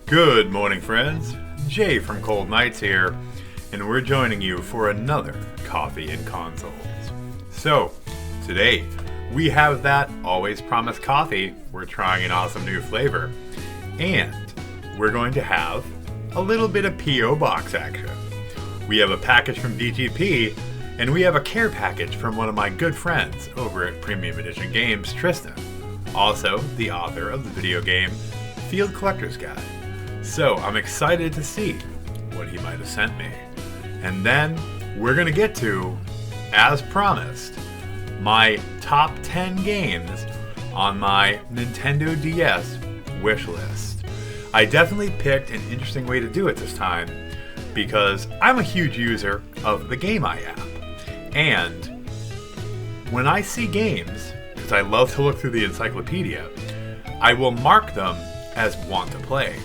Good morning, friends. Jay from Cold Nights here, and we're joining you for another Coffee and Consoles. So, today, we have that always promised coffee. We're trying an awesome new flavor. And we're going to have a little bit of P.O. Box action. We have a package from DGP, and we have a care package from one of my good friends over at Premium Edition Games, Tristan. Also, the author of the video game Field Collector's Guide. So, I'm excited to see what he might have sent me. And then, we're going to get to, as promised, my top 10 games on my Nintendo DS wishlist. I definitely picked an interesting way to do it this time because I'm a huge user of the Game Eye app. And when I see games, because I love to look through the encyclopedia, I will mark them as want to play.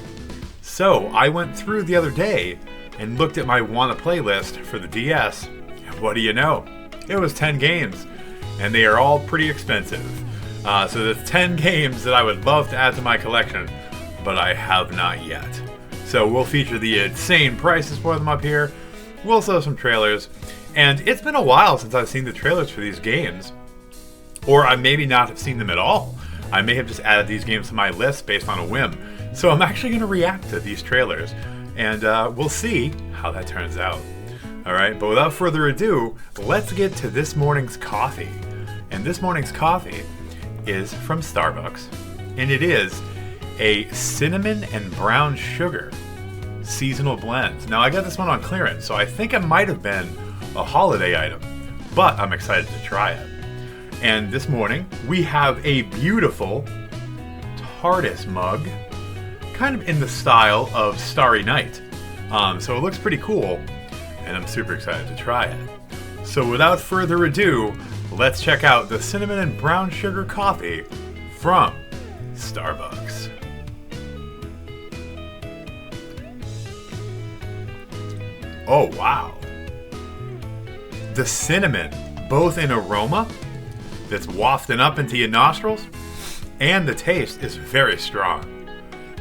So I went through the other day and looked at my want to play list for the DS, and what do you know? It was 10 games, and they are all pretty expensive. So there's 10 games that I would love to add to my collection, but I have not yet. So we'll feature the insane prices for them up here. We'll show some trailers, and it's been a while since I've seen the trailers for these games, or I maybe not have seen them at all. I may have just added these games to my list based on a whim. So I'm actually going to react to these trailers, and we'll see how that turns out. Alright, but without further ado, let's get to this morning's coffee. And this morning's coffee is from Starbucks, and it is a cinnamon and brown sugar seasonal blend. Now I got this one on clearance, so I think it might have been a holiday item, but I'm excited to try it. And this morning, we have a beautiful TARDIS mug, kind of in the style of Starry Night. So it looks pretty cool, and I'm super excited to try it. So without further ado, let's check out the cinnamon and brown sugar coffee from Starbucks. Oh wow! The cinnamon, both in aroma, that's wafting up into your nostrils, and the taste is very strong.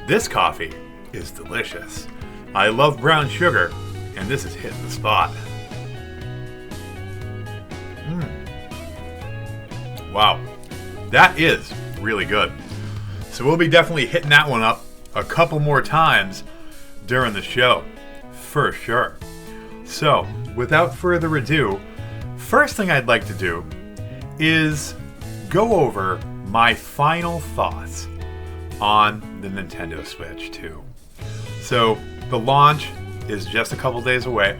This coffee is delicious. I love brown sugar, and this is hitting the spot. Wow, that is really good. So we'll be definitely hitting that one up a couple more times during the show, for sure. So, without further ado, first thing I'd like to do is go over my final thoughts on the Nintendo Switch 2. So, the launch is just a couple days away,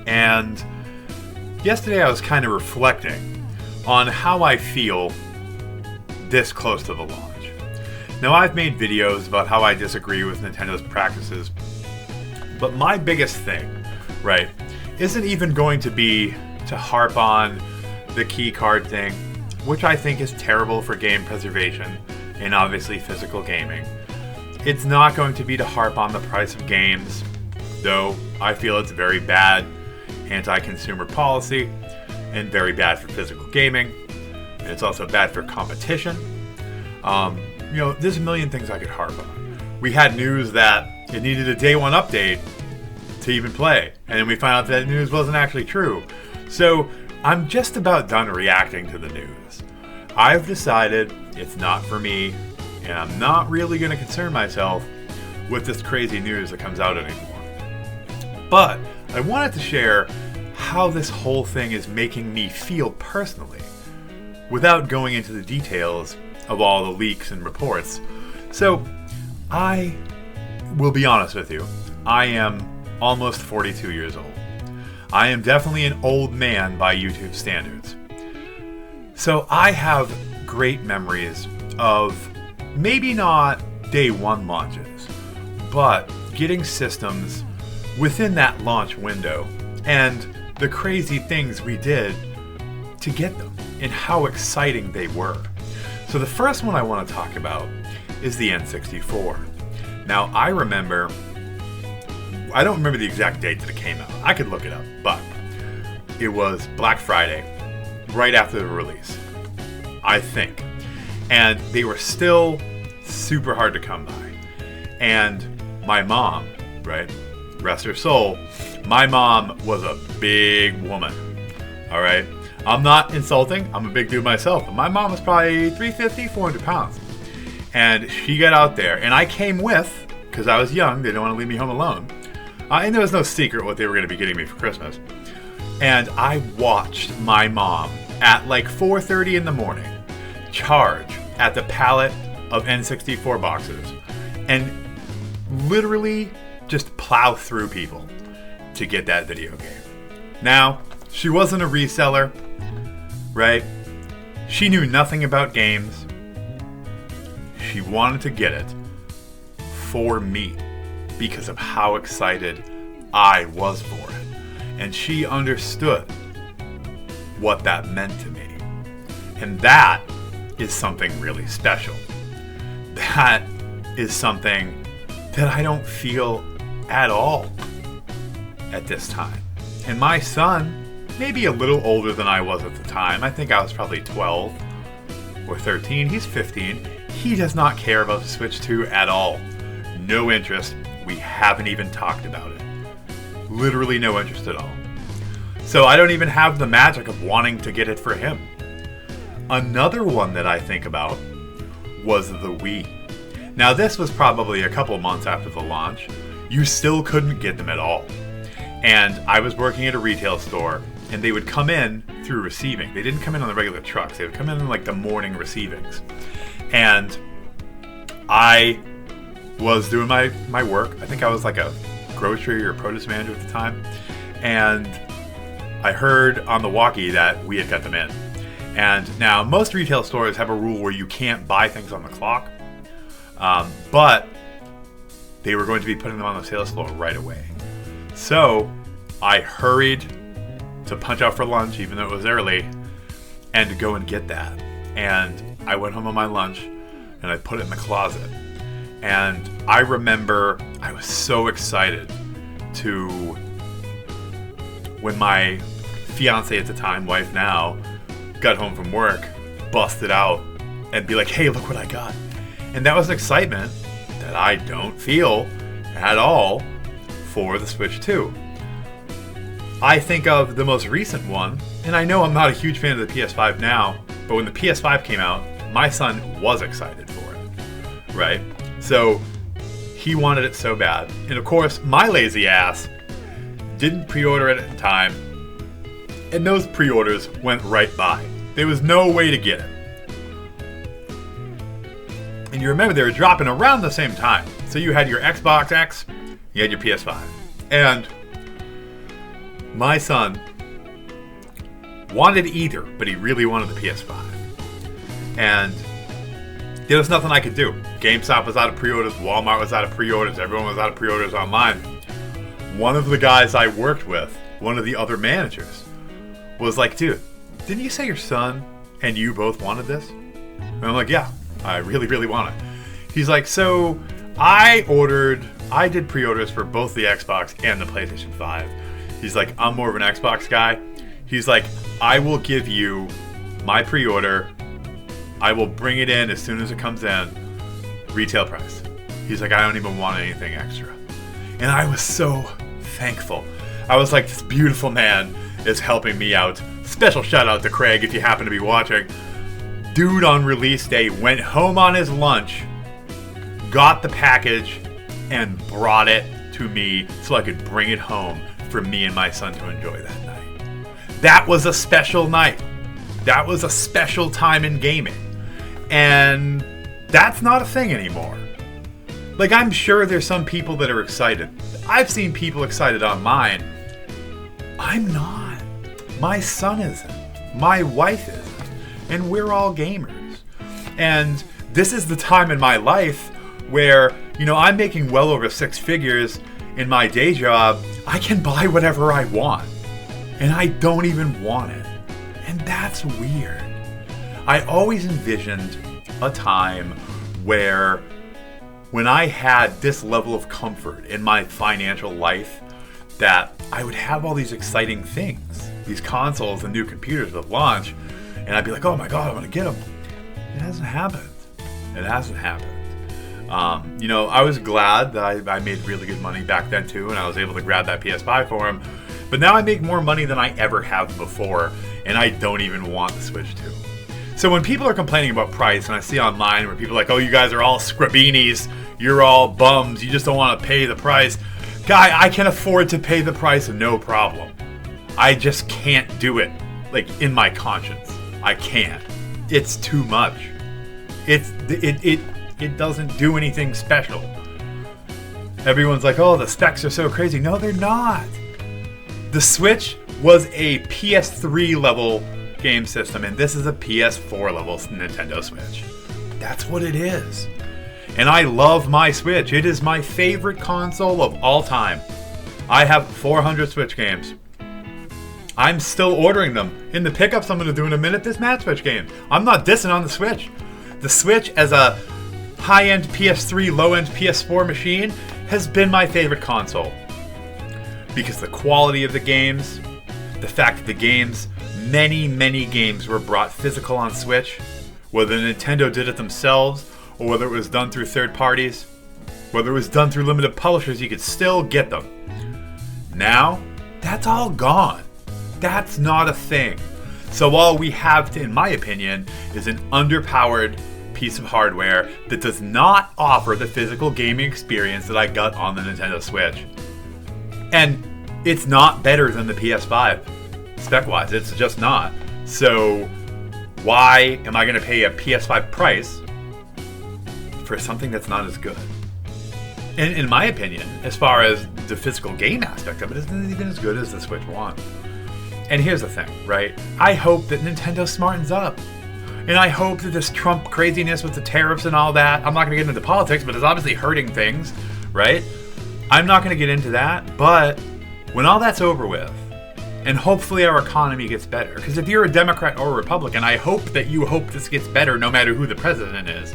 and yesterday I was kind of reflecting on how I feel this close to the launch. Now, I've made videos about how I disagree with Nintendo's practices, but my biggest thing, right, isn't even going to be to harp on the key card thing, which I think is terrible for game preservation and obviously physical gaming. It's not going to be to harp on the price of games, though I feel it's very bad anti-consumer policy and very bad for physical gaming. And it's also bad for competition. There's a million things I could harp on. We had news that it needed a day one update to even play, and then we found out that news wasn't actually true. So I'm just about done reacting to the news. I've decided it's not for me, and I'm not really going to concern myself with this crazy news that comes out anymore. But I wanted to share how this whole thing is making me feel personally, without going into the details of all the leaks and reports. So, I will be honest with you, I am almost 42 years old. I am definitely an old man by YouTube standards. So I have great memories of maybe not day one launches, but getting systems within that launch window and the crazy things we did to get them and how exciting they were. So the first one I want to talk about is the N64. Now I don't remember the exact date that it came out. I could look it up, but it was Black Friday, right after the release, I think. And they were still super hard to come by. And my mom, right? Rest her soul. My mom was a big woman. All right. I'm not insulting. I'm a big dude myself. But my mom was probably 350, 400 pounds. And she got out there. And I came with, because I was young. They didn't want to leave me home alone. And there was no secret what they were going to be getting me for Christmas. And I watched my mom at like 4:30 in the morning charge at the pallet of N64 boxes and literally just plow through people to get that video game. Now, she wasn't a reseller, right? She knew nothing about games. She wanted to get it for me because of how excited I was for it. And she understood what that meant to me. And that is something really special. That is something that I don't feel at all at this time. And my son, maybe a little older than I was at the time. I think I was probably 12 or 13. He's 15. He does not care about the Switch 2 at all. No interest. We haven't even talked about it. Literally no interest at all. So I don't even have the magic of wanting to get it for him. Another one that I think about was the Wii. Now this was probably a couple months after the launch. You still couldn't get them at all. And I was working at a retail store, and they would come in through receiving. They didn't come in on the regular trucks. They would come in like the morning receivings. And I was doing my work. I think I was like a grocery or produce manager at the time. And I heard on the walkie that we had got them in. And now most retail stores have a rule where you can't buy things on the clock. But they were going to be putting them on the sales floor right away. So I hurried to punch out for lunch, even though it was early, and to go and get that. And I went home on my lunch and I put it in the closet. And I remember I was so excited to, when my fiance at the time, wife now, got home from work, bust it out, and be like, hey, look what I got. And that was excitement that I don't feel at all for the Switch 2. I think of the most recent one, and I know I'm not a huge fan of the PS5 now, but when the PS5 came out, my son was excited for it, right? So he wanted it so bad. And of course, my lazy ass didn't pre-order it at the time, and those pre-orders went right by. There was no way to get it. And you remember they were dropping around the same time. So you had your Xbox X, you had your PS5. And my son wanted either, but he really wanted the PS5. And there was nothing I could do. GameStop was out of pre-orders, Walmart was out of pre-orders, everyone was out of pre-orders online. One of the guys I worked with, one of the other managers, was like, dude, didn't you say your son and you both wanted this? And I'm like, yeah, I really, really want it. He's like, so I did pre-orders for both the Xbox and the PlayStation 5. He's like, I'm more of an Xbox guy. He's like, I will give you my pre-order. I will bring it in as soon as it comes in, retail price. He's like, I don't even want anything extra. And I was so thankful. I was like, this beautiful man is helping me out. Special shout out to Craig if you happen to be watching. Dude on release day went home on his lunch, got the package, and brought it to me so I could bring it home for me and my son to enjoy that night. That was a special night. That was a special time in gaming. And that's not a thing anymore. Like, I'm sure there's some people that are excited. I've seen people excited online. I'm not. My son isn't. My wife isn't. And we're all gamers. And this is the time in my life where, I'm making well over 6 figures in my day job. I can buy whatever I want. And I don't even want it. And that's weird. I always envisioned a time where when I had this level of comfort in my financial life, that I would have all these exciting things, these consoles and new computers that launch, and I'd be like, oh my God, I want to get them. It hasn't happened. It hasn't happened. I was glad that I made really good money back then too, and I was able to grab that PS5 for him. But now I make more money than I ever have before, and I don't even want the Switch 2. So when people are complaining about price, and I see online where people are like, oh, you guys are all scrabinis, you're all bums, you just don't want to pay the price. Guy, I can afford to pay the price, no problem. I just can't do it, like, in my conscience. I can't. It's too much. It doesn't do anything special. Everyone's like, oh, the specs are so crazy. No, they're not. The Switch was a PS3 level game system, and this is a PS4 level Nintendo Switch. That's what it is. And I love my Switch. It is my favorite console of all time. I have 400 Switch games. I'm still ordering them. In the pickups I'm going to do in a minute, this Mad Switch game. I'm not dissing on the Switch. The Switch as a high-end PS3, low-end PS4 machine has been my favorite console. Because the quality of the games, the fact that the games, many games were brought physical on Switch, whether Nintendo did it themselves or whether it was done through third parties, whether it was done through limited publishers, you could still get them. Now, that's all gone. That's not a thing. So all we have, in my opinion, is an underpowered piece of hardware that does not offer the physical gaming experience that I got on the Nintendo Switch. And it's not better than the PS5, spec-wise. It's just not. So why am I going to pay a PS5 price for something that's not as good? And in my opinion, as far as the physical game aspect of it, isn't even as good as the Switch 1. And here's the thing, right? I hope that Nintendo smartens up. And I hope that this Trump craziness with the tariffs and all that, I'm not going to get into politics, but it's obviously hurting things, right? I'm not going to get into that, but when all that's over with, and hopefully our economy gets better, because if you're a Democrat or a Republican, I hope that you hope this gets better no matter who the president is.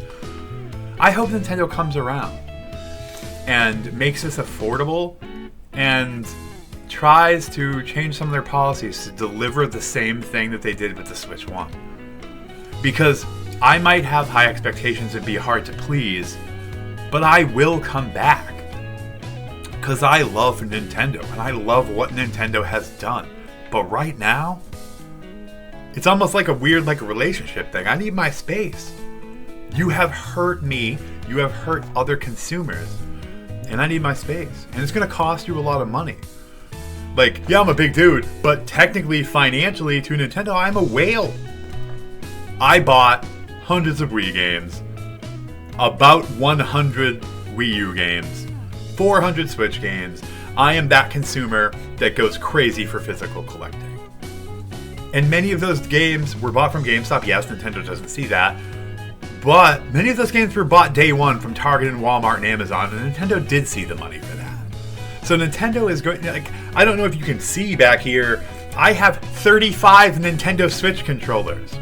I hope Nintendo comes around and makes this affordable and tries to change some of their policies to deliver the same thing that they did with the Switch 1. Because I might have high expectations and be hard to please, but I will come back. Because I love Nintendo, and I love what Nintendo has done. But right now, it's almost like a weird relationship thing. I need my space. You have hurt me, you have hurt other consumers, and I need my space. And it's going to cost you a lot of money. Yeah, I'm a big dude, but technically, financially, to Nintendo, I'm a whale. I bought hundreds of Wii games, about 100 Wii U games, 400 Switch games. I am that consumer that goes crazy for physical collecting. And many of those games were bought from GameStop. Yes, Nintendo doesn't see that. But many of those games were bought day one from Target and Walmart and Amazon, and Nintendo did see the money for that. So Nintendo is going, I don't know if you can see back here, I have 35 Nintendo Switch controllers.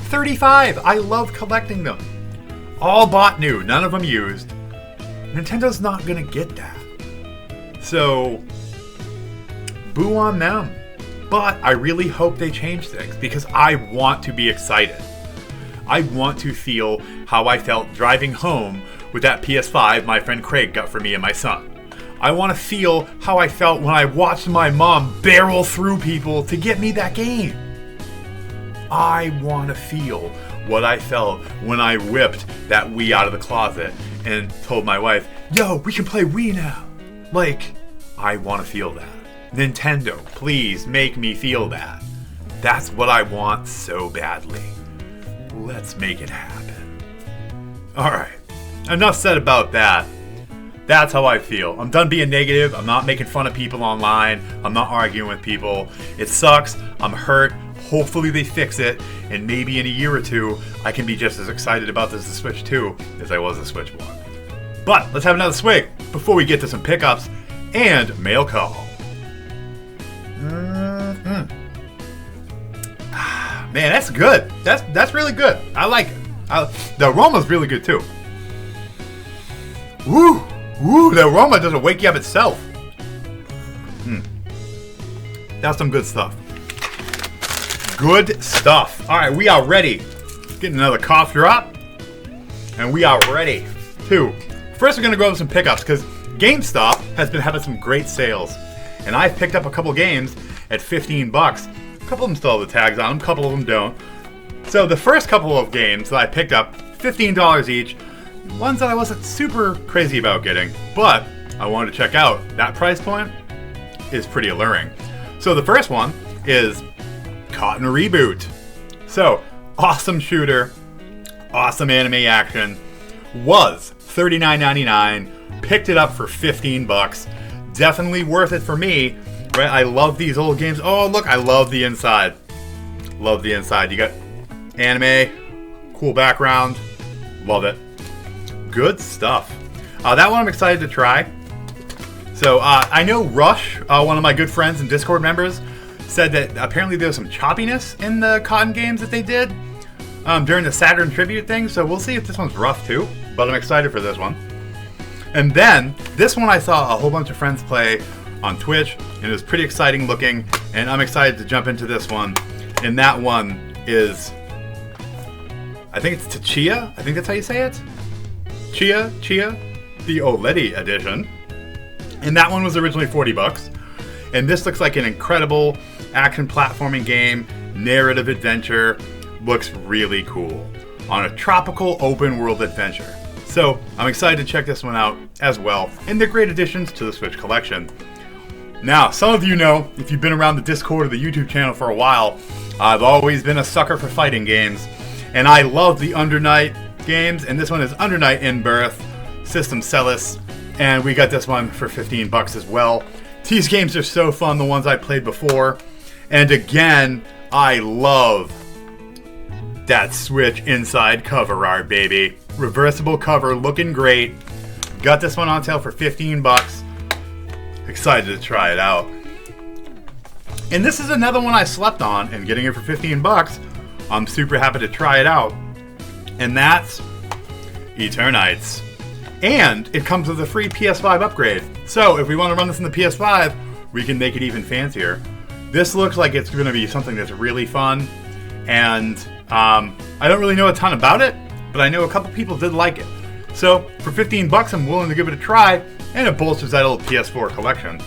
35! I love collecting them. All bought new, none of them used. Nintendo's not gonna get that. So, boo on them. But I really hope they change things because I want to be excited. I want to feel how I felt driving home with that PS5 my friend Craig got for me and my son. I want to feel how I felt when I watched my mom barrel through people to get me that game. I want to feel what I felt when I whipped that Wii out of the closet and told my wife, yo, we can play Wii now. I want to feel that. Nintendo, please make me feel that. That's what I want so badly. Let's make it happen. Alright, enough said about that. That's how I feel. I'm done being negative. I'm not making fun of people online. I'm not arguing with people. It sucks. I'm hurt. Hopefully they fix it, and maybe in a year or two, I can be just as excited about this the Switch 2 as I was the Switch 1. But let's have another swig before we get to some pickups and mail call. Man, that's good. That's really good. I like it. The aroma's really good too. Woo! The aroma doesn't wake you up itself. That's some good stuff. Good stuff. All right, we are ready. Getting another cough drop, and we are ready to first we're going to go over some pickups because GameStop has been having some great sales. And I've picked up a couple games at $15. A couple of them still have the tags on them, a couple of them don't. So the first couple of games that I picked up, $15 each, ones that I wasn't super crazy about getting, but I wanted to check out. That price point is pretty alluring. So the first one is Cotton Reboot. So, awesome shooter, awesome anime action, was $39.99, picked it up for $15. Definitely worth it for me, right? I love these old games. Oh, look, I love the inside. Love the inside. You got anime, cool background, love it. Good stuff. That one I'm excited to try. So I know Rush, one of my good friends and Discord members, said that apparently there was some choppiness in the Cotton games that they did during the Saturn tribute thing. So we'll see if this one's rough too. But I'm excited for this one. And then this one I saw a whole bunch of friends play on Twitch, and it was pretty exciting looking. And I'm excited to jump into this one. And that one is, I think it's Tchia. I think that's how you say it. Chia, the OLED edition. And that one was originally $40. And this looks like an incredible action platforming game, narrative adventure. Looks really cool on a tropical open world adventure. So I'm excited to check this one out as well. And they're great additions to the Switch collection. Now, some of you know, if you've been around the Discord or the YouTube channel for a while, I've always been a sucker for fighting games. And I love the Under Night games, and this one is Under Night in Birth, System Celis, and we got this one for $15 as well. These games are so fun, the ones I played before, and again, I love that Switch inside cover art, baby. Reversible cover, looking great. Got this one on sale for $15. Excited to try it out. And this is another one I slept on, and getting it for $15, I'm super happy to try it out. And that's Eternites. And it comes with a free PS5 upgrade. So if we want to run this in the PS5, we can make it even fancier. This looks like it's going to be something that's really fun. And I don't really know a ton about it, but I know a couple people did like it. So for $15, I'm willing to give it a try, and it bolsters that old PS4 collection.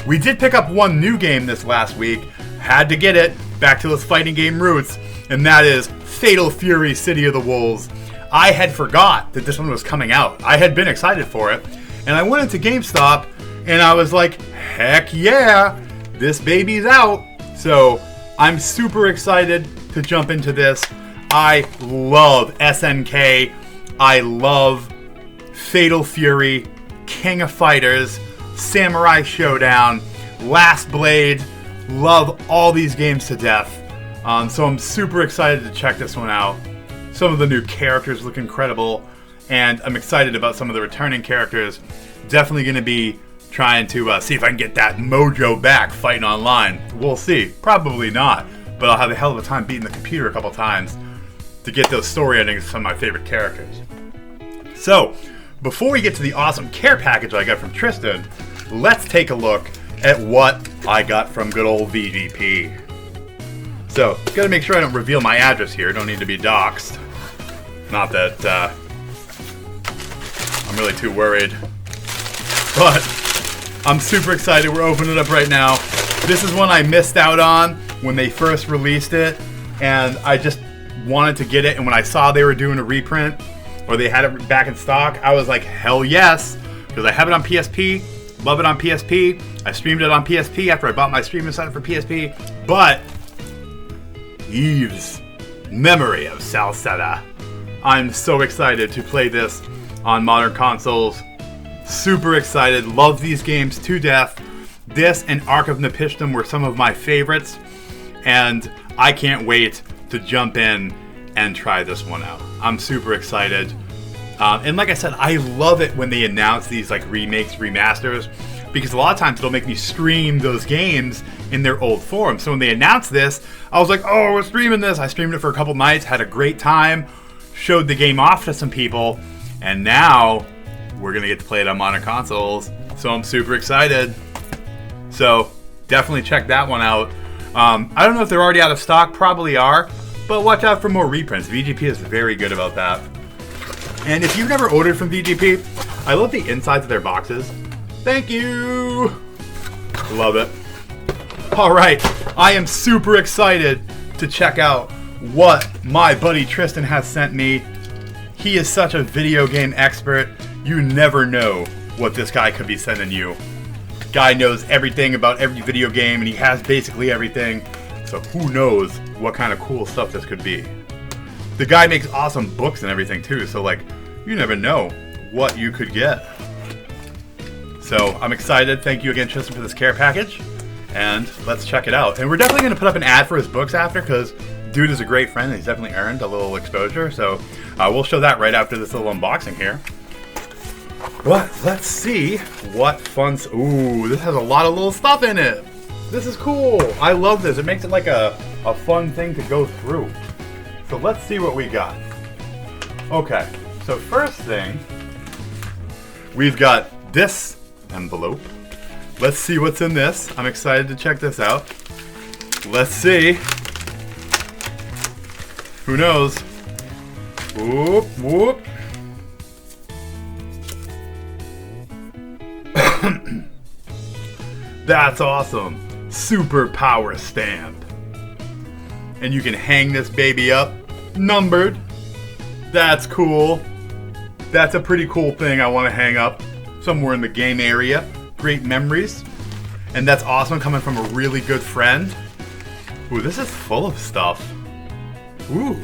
We did pick up one new game this last week. Had to get it. Back to those fighting game roots. And that is Fatal Fury City of the Wolves. I had forgot that this one was coming out. I had been excited for it. And I went into GameStop and I was like, heck yeah, this baby's out. So I'm super excited to jump into this. I love SNK. I love Fatal Fury, King of Fighters, Samurai Showdown, Last Blade. Love all these games to death. So I'm super excited to check this one out. Some of the new characters look incredible, and I'm excited about some of the returning characters. Definitely going to be trying to see if I can get that mojo back fighting online. We'll see. Probably not, but I'll have a hell of a time beating the computer a couple times to get those story endings of some of my favorite characters. So, before we get to the awesome care package I got from Tristan, let's take a look at what I got from good old VGP. So, gotta make sure I don't reveal my address here. Don't need to be doxxed. Not that I'm really too worried. But I'm super excited. We're opening it up right now. This is one I missed out on when they first released it. And I just wanted to get it. And when I saw they were doing a reprint, or they had it back in stock, I was like, hell yes. Because I have it on PSP. Love it on PSP. I streamed it on PSP after I bought my streaming set for PSP. But Eve's Memory of Salsetta. I'm so excited to play this on modern consoles. Super excited. Love these games to death. This and Ark of Nepishtim were some of my favorites. And I can't wait to jump in and try this one out. I'm super excited. And like I said, I love it when they announce these like remakes, remasters, because a lot of times it'll make me stream those games in their old form. So when they announced this, I was like, oh, we're streaming this. I streamed it for a couple nights, had a great time, showed the game off to some people, and now we're going to get to play it on modern consoles. So I'm super excited. So definitely check that one out. I don't know if they're already out of stock, probably are, but watch out for more reprints. VGP is very good about that. And if you've never ordered from VGP, I love the insides of their boxes. Thank you. Love it. All right, I am super excited to check out what my buddy Tristan has sent me. He is such a video game expert. You never know what this guy could be sending you. Guy knows everything about every video game, and he has basically everything. So who knows what kind of cool stuff this could be. The guy makes awesome books and everything too, so like, you never know what you could get. So I'm excited. Thank you again, Tristan, for this care package. And let's check it out. And we're definitely going to put up an ad for his books after, because dude is a great friend and he's definitely earned a little exposure. So we'll show that right after this little unboxing here. But let's see what fun... Ooh, this has a lot of little stuff in it. This is cool. I love this. It makes it like a fun thing to go through. So let's see what we got. Okay, so first thing, we've got this envelope. Let's see what's in this. I'm excited to check this out. Let's see. Who knows? Whoop, whoop. That's awesome. Superpower stamp. And you can hang this baby up. Numbered. That's cool. That's a pretty cool thing I want to hang up somewhere in the game area. Great memories. And that's awesome coming from a really good friend. Ooh, this is full of stuff. Ooh.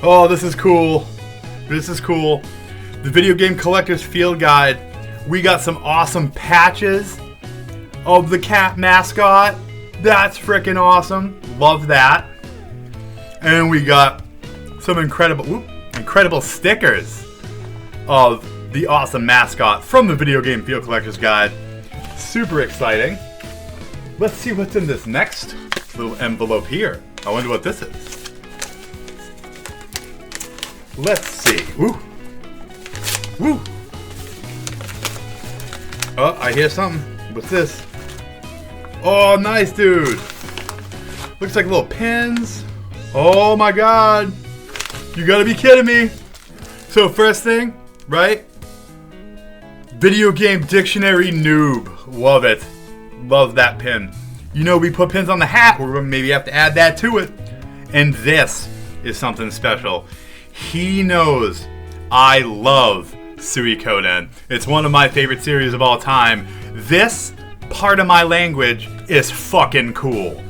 Oh, this is cool. This is cool. The Video Game Collector's Field Guide. We got some awesome patches of the cat mascot. That's freaking awesome. Love that. And we got some incredible stickers of the awesome mascot from the Video Game Field Collector's Guide. Super exciting. Let's see what's in this next little envelope here. I wonder what this is. Let's see. Woo. Woo. Oh, I hear something. What's this? Oh, nice, dude. Looks like little pins. Oh my god. You gotta be kidding me. So first thing, right? Video Game Dictionary Noob. Love it. Love that pin. You know, we put pins on the hat. We're gonna maybe have to add that to it. And this is something special. He knows I love Suikoden. It's one of my favorite series of all time. This part of my language is fucking cool.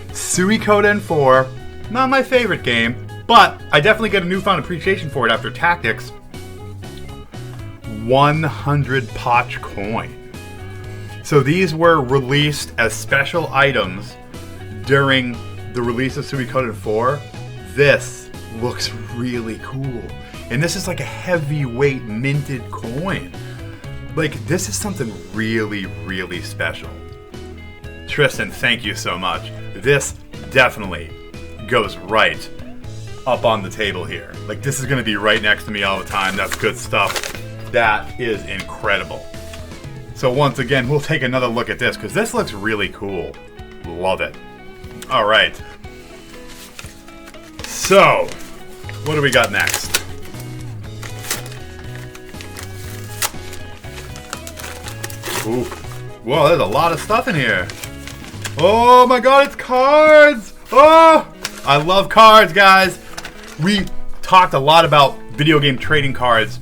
Suikoden 4, not my favorite game, but I definitely get a newfound appreciation for it after Tactics. 100 Poch coin. So these were released as special items during the release of Suikoden 4. This looks really cool. And this is like a heavyweight minted coin. Like, this is something really, really special. Tristan, thank you so much. This definitely goes right up on the table here. Like, this is going to be right next to me all the time. That's good stuff. That is incredible. So once again, we'll take another look at this because this looks really cool. Love it. All right. So, what do we got next? Ooh. Whoa, there's a lot of stuff in here. Oh my god, it's cards! Oh! I love cards, guys. We talked a lot about video game trading cards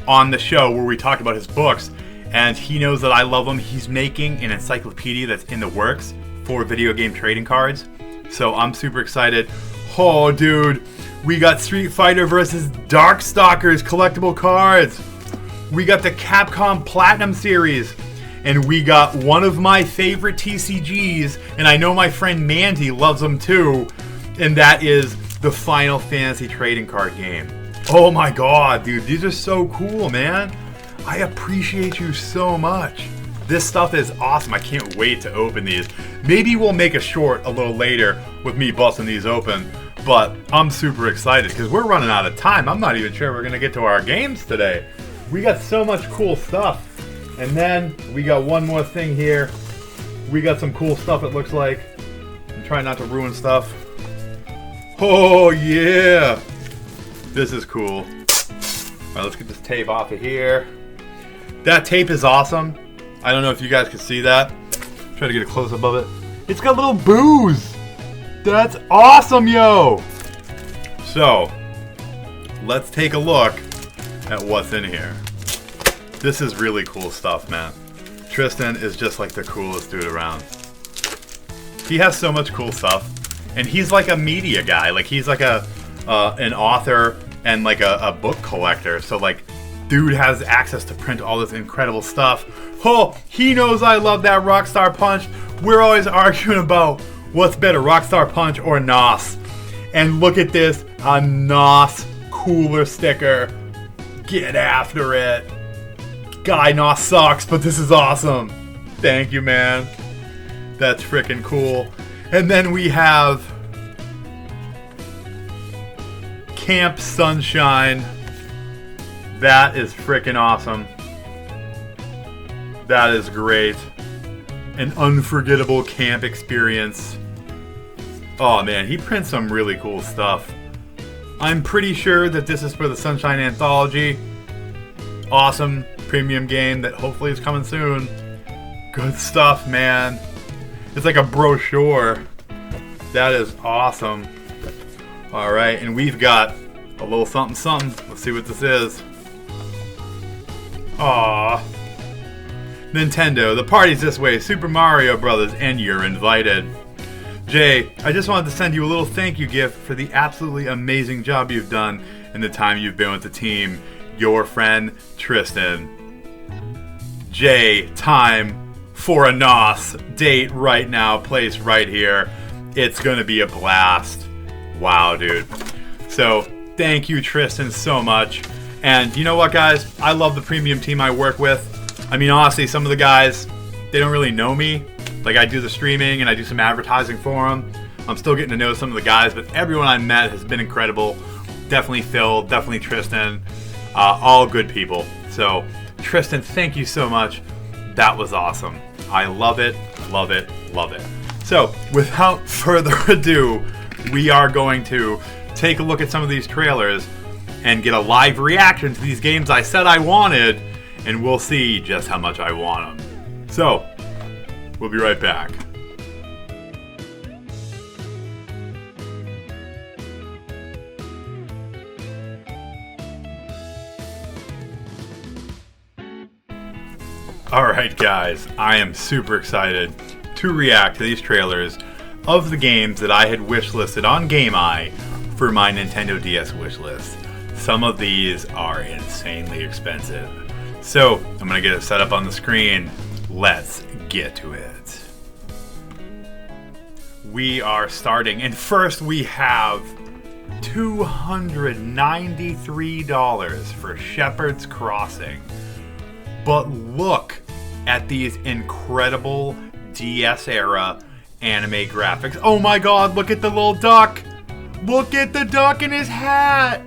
on the show where we talked about his books, and he knows that I love them. He's making an encyclopedia that's in the works for video game trading cards. So I'm super excited. Oh, dude. We got Street Fighter vs. Darkstalkers collectible cards. We got the Capcom Platinum series. And we got one of my favorite TCGs, and I know my friend Mandy loves them too, and that is the Final Fantasy trading card game. Oh my god, dude, these are so cool, man. I appreciate you so much. This stuff is awesome. I can't wait to open these. Maybe we'll make a short a little later with me busting these open, but I'm super excited because we're running out of time. I'm not even sure we're going to get to our games today. We got so much cool stuff. And then we got one more thing here. We got some cool stuff, it looks like. I'm trying not to ruin stuff. Oh, yeah. This is cool. Alright, let's get this tape off of here. That tape is awesome. I don't know if you guys can see that. Try to get a close-up of it. It's got little booze. That's awesome, yo. So, let's take a look at what's in here. This is really cool stuff, man. Tristan is just like the coolest dude around. He has so much cool stuff. And he's like a media guy. Like, he's like an author and like a book collector. So, like, dude has access to print all this incredible stuff. Oh, he knows I love that Rockstar Punch. We're always arguing about what's better, Rockstar Punch or NOS. And look at this, a NOS cooler sticker. Get after it. Guy, NOS sucks, but this is awesome. Thank you, man. That's freaking cool. And then we have Camp Sunshine. That is freaking awesome. That is great. An unforgettable camp experience. Oh man, he prints some really cool stuff. I'm pretty sure that this is for the Sunshine Anthology. Awesome premium game that hopefully is coming soon. Good stuff, man. It's like a brochure. That is awesome. Alright, and we've got a little something something. Let's see what this is. Aww. Nintendo, the party's this way, Super Mario Brothers, and you're invited. Jay, I just wanted to send you a little thank you gift for the absolutely amazing job you've done in the time you've been with the team. Your friend, Tristan. Jay, time for a NOS. Date right now, place right here. It's gonna be a blast. Wow, dude. So, thank you, Tristan, so much. And you know what, guys? I love the premium team I work with. I mean, honestly, some of the guys, they don't really know me. Like, I do the streaming and I do some advertising for them. I'm still getting to know some of the guys, but everyone I met has been incredible. Definitely Phil, definitely Tristan. All good people. So, Tristan, thank you so much. That was awesome. I love it, love it, love it. So, without further ado, we are going to take a look at some of these trailers and get a live reaction to these games I said I wanted, and we'll see just how much I want them. So, we'll be right back. Alright guys, I am super excited to react to these trailers of the games that I had wishlisted on GameEye for my Nintendo DS wishlist. Some of these are insanely expensive. So, I'm going to get it set up on the screen. Let's get to it. We are starting, and first we have $293 for Shepherd's Crossing. But look at these incredible DS era anime graphics. Oh my god, look at the little duck! Look at the duck in his hat!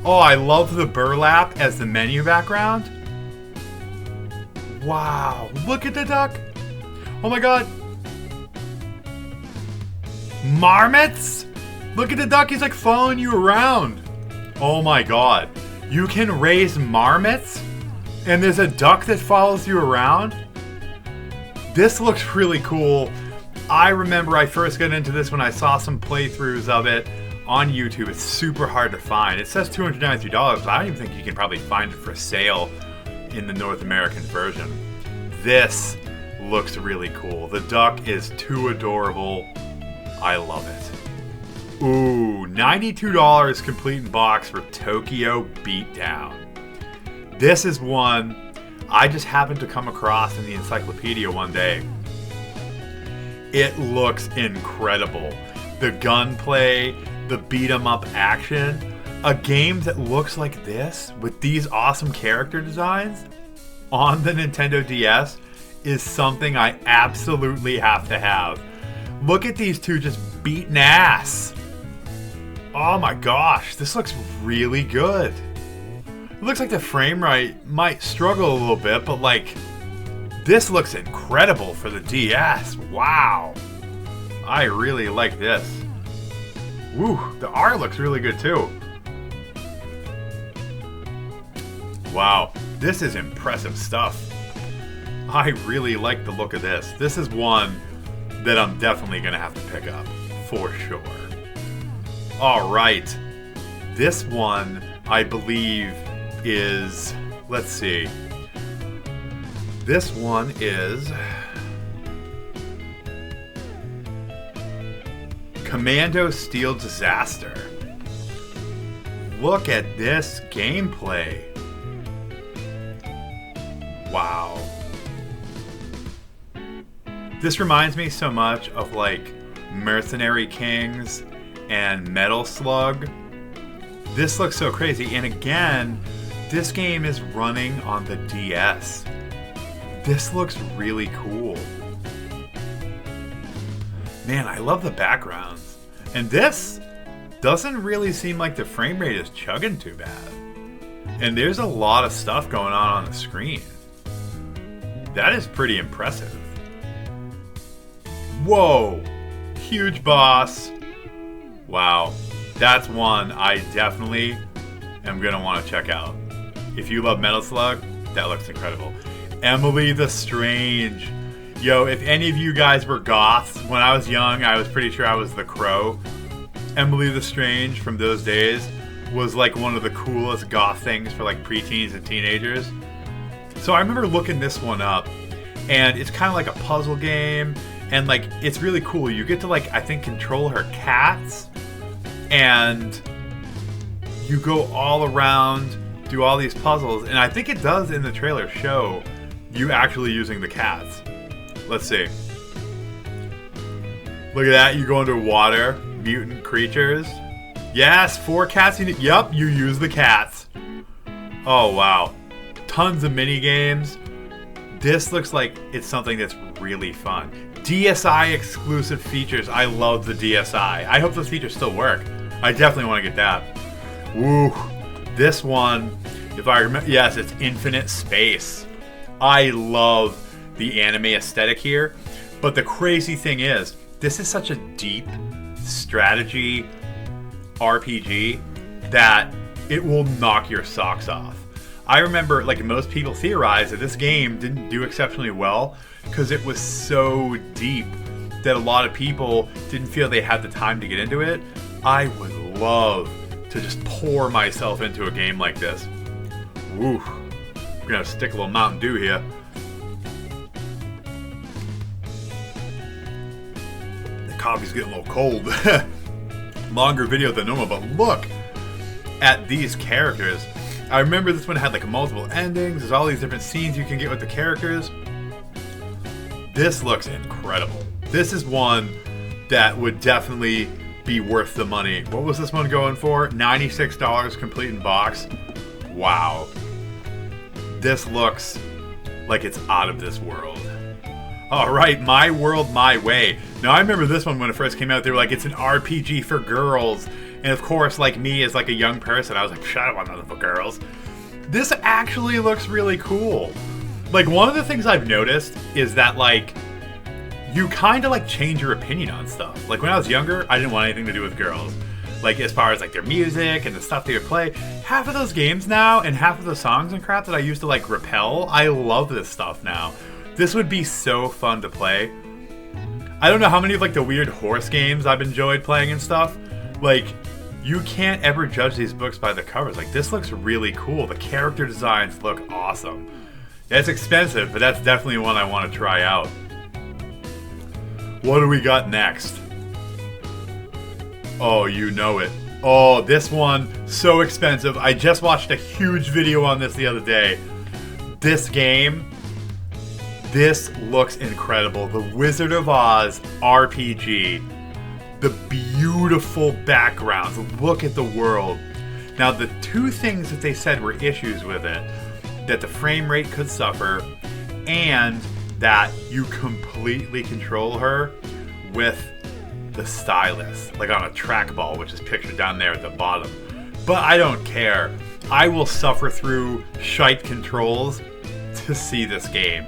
Oh, I love the burlap as the menu background. Wow, look at the duck! Oh my god. Marmots? Look at the duck, he's like following you around. Oh my god. You can raise marmots? And there's a duck that follows you around? This looks really cool. I remember I first got into this when I saw some playthroughs of it on YouTube. It's super hard to find. It says $293, but I don't even think you can probably find it for sale in the North American version. This looks really cool. The duck is too adorable. I love it. Ooh, $92 complete in box for Tokyo Beatdown. This is one I just happened to come across in the encyclopedia one day. It looks incredible. The gunplay, the beat-em-up action, a game that looks like this with these awesome character designs on the Nintendo DS is something I absolutely have to have. Look at these two just beating ass. Oh my gosh, this looks really good. It looks like the frame rate might struggle a little bit, but like, this looks incredible for the DS. Wow. I really like this. Woo, the art looks really good too. Wow, this is impressive stuff. I really like the look of this. This is one that I'm definitely going to have to pick up, for sure. Alright, this one, I believe, is, let's see. This one is Commando Steel Disaster. Look at this gameplay. Wow. This reminds me so much of like Mercenary Kings and Metal Slug. This looks so crazy. And again, this game is running on the DS. This looks really cool. Man, I love the backgrounds. And this doesn't really seem like the frame rate is chugging too bad. And there's a lot of stuff going on the screen. That is pretty impressive. Whoa! Huge boss. Wow. That's one I definitely am going to want to check out. If you love Metal Slug, that looks incredible. Emily the Strange. Yo, if any of you guys were goths, when I was young, I was pretty sure I was the Crow. Emily the Strange from those days was like one of the coolest goth things for like preteens and teenagers. So I remember looking this one up, and it's kind of like a puzzle game, and like it's really cool. You get to like, I think, control her cats, and you go all around, do all these puzzles, and I think it does in the trailer show you actually using the cats. Let's see. Look at that, you go underwater, mutant creatures. Yes, 4 cats. Yup, you use the cats. Oh, wow. Tons of mini games. This looks like it's something that's really fun. DSi exclusive features. I love the DSi. I hope those features still work. I definitely want to get that. Woo. This one, if I remember, yes, it's Infinite Space. I love the anime aesthetic here. But the crazy thing is, this is such a deep strategy RPG that it will knock your socks off. I remember, like, most people theorized that this game didn't do exceptionally well because it was so deep that a lot of people didn't feel they had the time to get into it. I would love to just pour myself into a game like this. Woo. We're gonna stick a little Mountain Dew here. The coffee's getting a little cold. Longer video than normal, but look at these characters. I remember this one had like multiple endings. There's all these different scenes you can get with the characters. This looks incredible. This is one that would definitely be worth the money. What was this one going for? $96 complete in box. Wow. This looks like it's out of this world. Alright, My World, My Way. Now, I remember this one when it first came out. They were like, it's an RPG for girls. And of course, like me as like a young person, I was like, I don't want nothing for girls. This actually looks really cool. Like, one of the things I've noticed is that, like, you kind of like change your opinion on stuff. Like, when I was younger, I didn't want anything to do with girls. Like, as far as like their music and the stuff they would play. Half of those games now and half of the songs and crap that I used to like repel, I love this stuff now. This would be so fun to play. I don't know how many of like the weird horse games I've enjoyed playing and stuff. Like, you can't ever judge these books by the covers. Like, this looks really cool. The character designs look awesome. It's expensive, but that's definitely one I want to try out. What do we got next? Oh, you know it. Oh, this one, so expensive. I just watched a huge video on this the other day. This game, this looks incredible. The Wizard of Oz RPG. The beautiful backgrounds. Look at the world. Now, the two things that they said were issues with it, that the frame rate could suffer, and that you completely control her with the stylus, like on a trackball, which is pictured down there at the bottom. But I don't care. I will suffer through shite controls to see this game.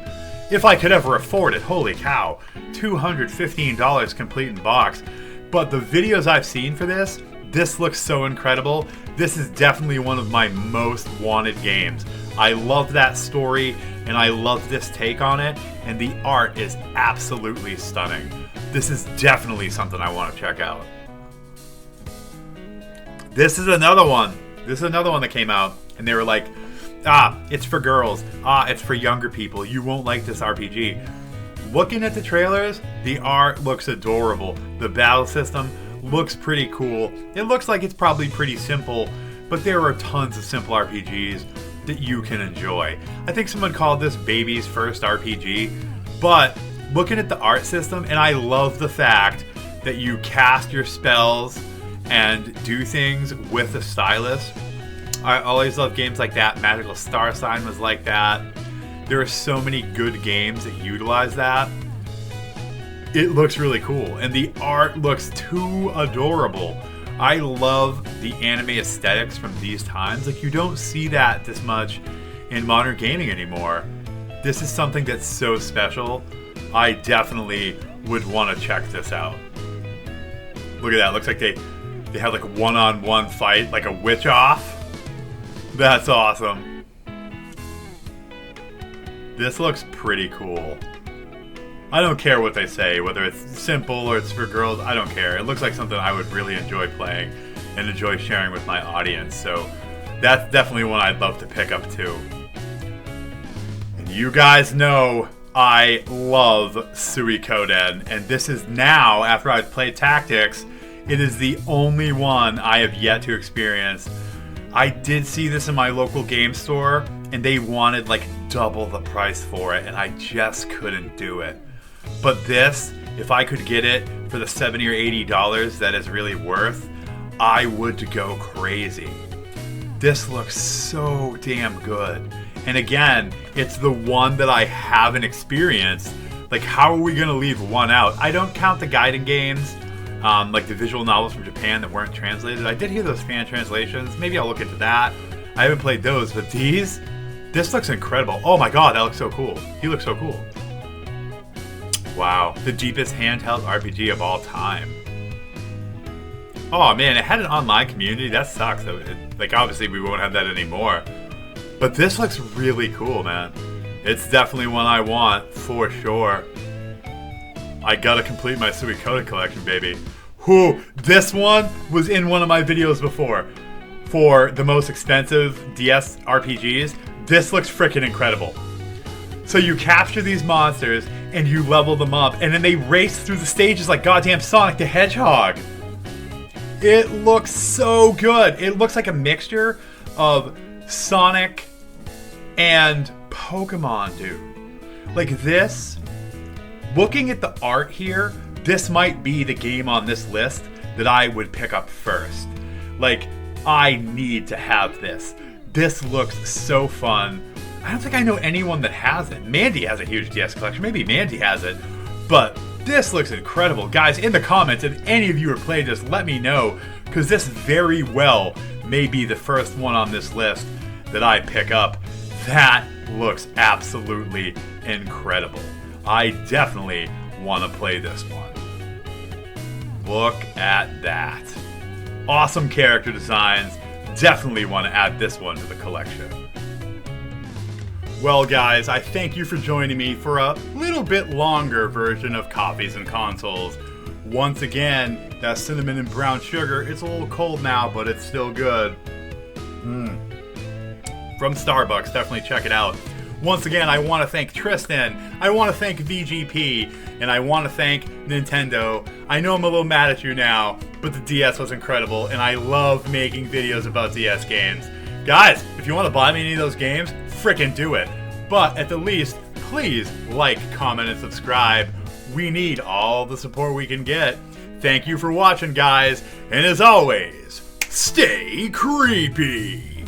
If I could ever afford it, holy cow. $215 complete in box. But the videos I've seen for this, This looks so incredible. This is definitely one of my most wanted games. I love that story, and I love this take on it, and the art is absolutely stunning. This is definitely something I want to check out. This is another one. This is another one that came out, and they were like, it's for girls. It's for younger people. You won't like this RPG. Looking at the trailers, the art looks adorable. The battle system looks pretty cool. It looks like it's probably pretty simple, but there are tons of simple RPGs that you can enjoy. I think someone called this baby's first RPG, but looking at the art system, and I love the fact that you cast your spells and do things with a stylus. I always love games like that. Magical Star Sign was like that. There are so many good games that utilize that. It looks really cool, and the art looks too adorable. I love the anime aesthetics from these times. Like, you don't see that this much in modern gaming anymore. This is something that's so special. I definitely would want to check this out. Look at that. Looks like they have like a one-on-one fight, like a witch off. That's awesome. This looks pretty cool. I don't care what they say, whether it's simple or it's for girls, I don't care. It looks like something I would really enjoy playing and enjoy sharing with my audience. So that's definitely one I'd love to pick up too. And you guys know I love Suikoden, and this is now, after I've played Tactics, it is the only one I have yet to experience. I did see this in my local game store, and they wanted like double the price for it, and I just couldn't do it. But this, if I could get it for the $70 or $80 that is really worth, I would go crazy. This looks so damn good. And again, it's the one that I haven't experienced. Like, how are we gonna leave one out? I don't count the guiding games, like the visual novels from Japan that weren't translated. I did hear those fan translations. Maybe I'll look into that. I haven't played those, but this looks incredible. Oh my god, that looks so cool. He looks so cool. Wow, the deepest handheld RPG of all time. Oh man, it had an online community. That sucks. Like, obviously we won't have that anymore. But this looks really cool, man. It's definitely one I want, for sure. I gotta complete my Suikoden collection, baby. Whew, this one was in one of my videos before. For the most expensive DS RPGs, this looks freaking incredible. So you capture these monsters, and you level them up, and then they race through the stages like goddamn Sonic the Hedgehog. It looks so good. It looks like a mixture of Sonic and Pokemon, dude. Like this, looking at the art here, this might be the game on this list that I would pick up first. Like, I need to have this. This looks so fun. I don't think I know anyone that has it. Mandy has a huge DS collection. Maybe Mandy has it. But this looks incredible. Guys, in the comments, if any of you are playing this, let me know. Because this very well may be the first one on this list that I pick up. That looks absolutely incredible. I definitely want to play this one. Look at that. Awesome character designs. Definitely want to add this one to the collection. Well guys, I thank you for joining me for a little bit longer version of Coffees and Consoles. Once again, that cinnamon and brown sugar, it's a little cold now, but it's still good. From Starbucks, definitely check it out. Once again, I want to thank Tristan, I want to thank VGP, and I want to thank Nintendo. I know I'm a little mad at you now, but the DS was incredible, and I love making videos about DS games. Guys, if you want to buy me any of those games, frickin' do it. But at the least, please like, comment, and subscribe. We need all the support we can get. Thank you for watching, guys, and as always, stay creepy.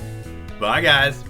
Bye, guys.